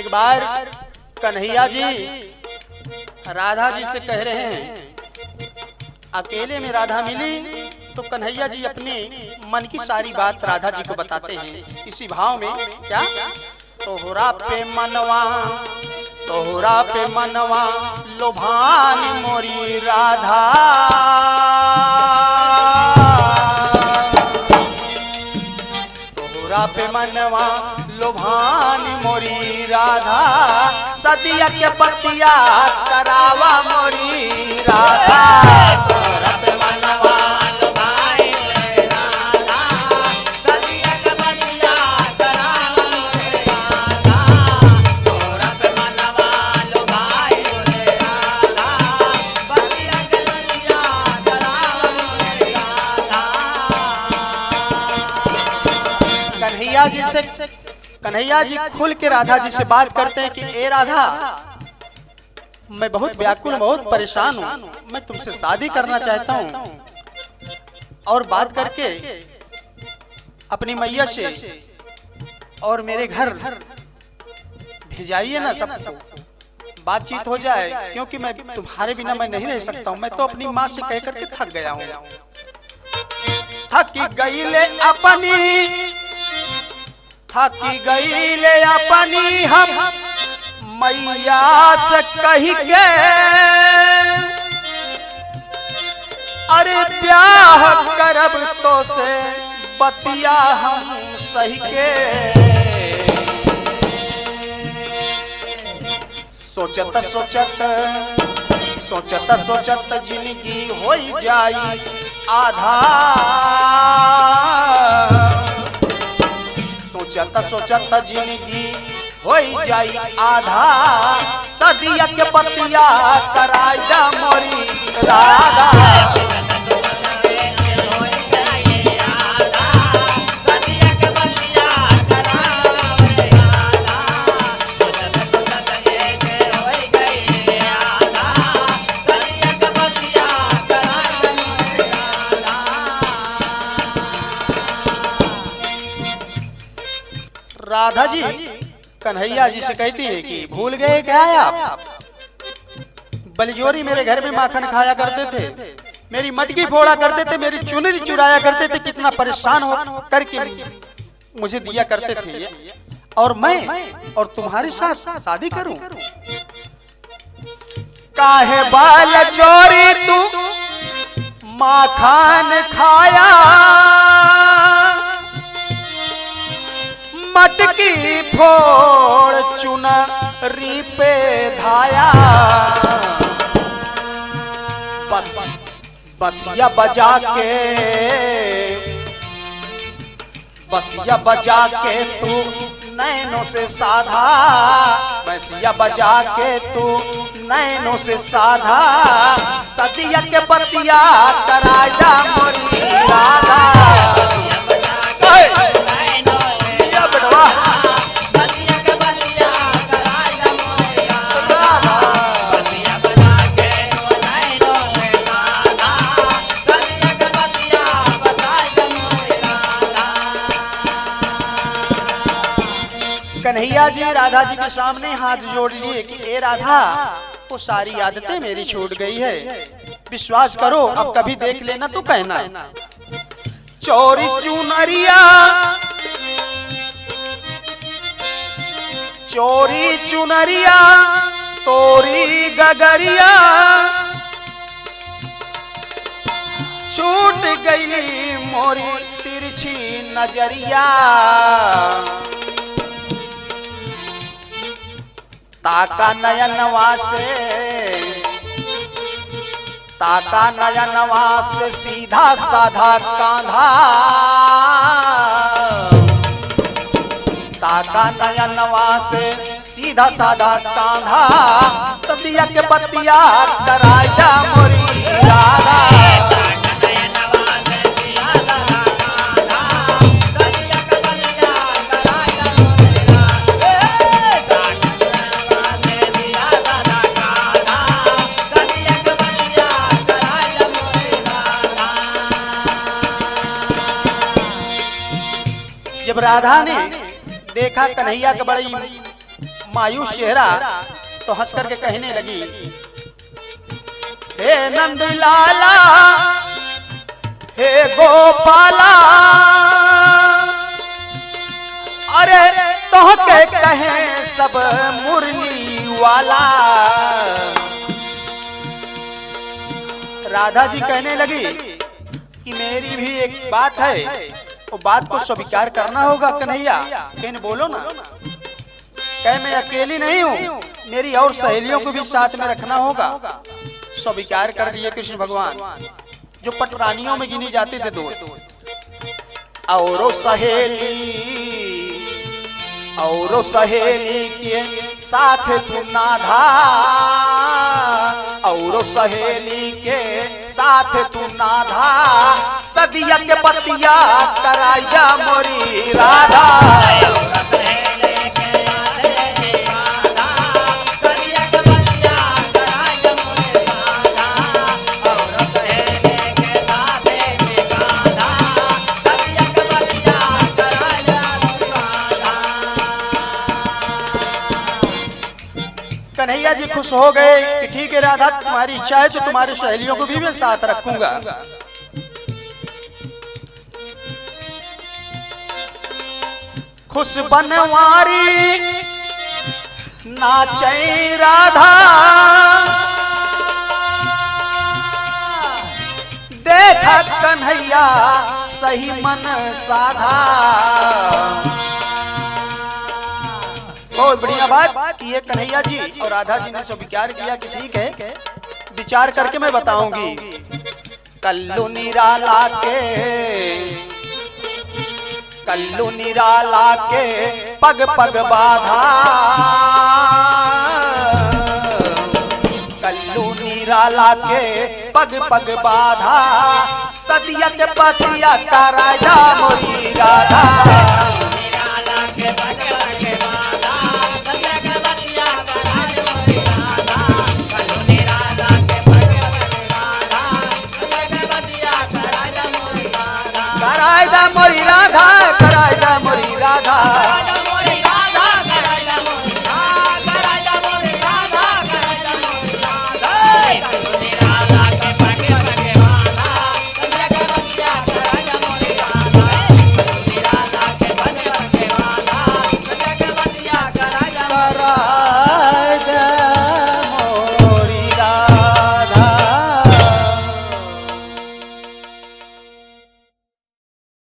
एक बार कन्हैया जी राधा जी से कह रहे हैं, अकेले में राधा मिली तो कन्हैया जी अपने मन की सारी बात राधा जी को बताते हैं इसी भाव में। क्या? तोहरा पे मनवा लोभान मोरी राधा, तोहरा पे मनवा लोभान मोरी राधा, सदिया के पतिया करावा मोरी राधा। तोहरा पे मनवा लोभान मोरी राधा, सदिया के पतिया करावा मोरी राधा। तोहरा पे मनवा लोभान मोरी राधा, सदिया के पतिया करावा मोरी राधा। कन्हैया जी खुल के राधा जी से बात करते हैं कि ए राधा, मैं बहुत व्याकुल बहुत परेशान हूँ, मैं तुमसे शादी करना चाहता हूँ और बात करके अपनी मैया से और मेरे घर भेजाइए ना, सब बातचीत हो जाए, क्योंकि मैं तुम्हारे बिना मैं नहीं रह सकता हूँ। मैं तो अपनी माँ से कह करके थक गया हूँ, थकी गईले अपनी हम मैया से कही के, अरे ब्याह करब तो से बतिया हम सही के। सोचत जिंदगी हो जाई आधा, सोचत जिंदगी हो जाई आधा, सदिया के पतिया कराया मोरी राधा। राधा जी कन्हैया जी से कहती है कि भूल गए क्या आप? बलिजोरी मेरे घर में माखन खाया करते थे, मेरी मटकी फोड़ा करते थे, मेरी चुनरी चुराया करते थे, कितना परेशान हो करके मुझे दिया करते थे, और मैं और तुम्हारे साथ शादी करूं? काहे बाल चोरी तू माखन खाया, मटकी फोड़ चुनरी पे धाया, बसिया बजा के तू नैनों से साधा, बसिया बजा के तू नैनों से साधा, सदिया के पतिया कराया मोरी राधा। कन्हैया जी राधा जी के सामने हाथ जोड़ लिए कि ए राधा, वो सारी आदतें मेरी छूट गई है, विश्वास करो, अब कभी देख लेना तो कहना। चोरी चुनरिया तोरी गगरिया, छूट गई मोरी तिरछी नजरिया, ताका नयनवा से सीधा साधा कांधा, ताका नयनवा से सीधा साधा कांधा, सदिया के पतिया कराया मोरी राधा। जब राधा ने देखा कन्हैया का बड़ी मायूस चेहरा तो हंस करके कहने लगी, हे नंद लाला हे गोपाला, अरे तो कहे सब मुरली वाला। राधा जी कहने लगी कि मेरी भी एक बात है, वो बात को स्वीकार करना होगा कन्हैया। कहने बोलो ना। कहे मैं अकेली नहीं हूँ, मेरी और सहेलियों को भी साथ में रखना होगा। स्वीकार कर लिए कृष्ण भगवान, जो पटरानियों में गिनी जाते थे दोस्त। औरो सहेली के साथ तू नाधा, औरो सहेली के साथ तू नाधा, सदिया के बतिया कराया मोरी राधा। कन्हैया जी खुश हो गए कि ठीक है राधा, तुम्हारी इच्छा है तो तुम्हारी सहेलियों को भी मैं साथ रखूंगा। खुश बनवारी नाचे राधा, देखा कन्हैया सही मन साधा। बहुत बढ़िया बात कि ये कन्हैया जी और राधा जी ने सब विचार किया कि ठीक है, विचार करके मैं बताऊंगी। कल्लू निराला के पग पग बाधा, कल्लू निराला के पग पग बाधा, सदिया के पतिया का राजा मोरी राधा। निराला के पग पग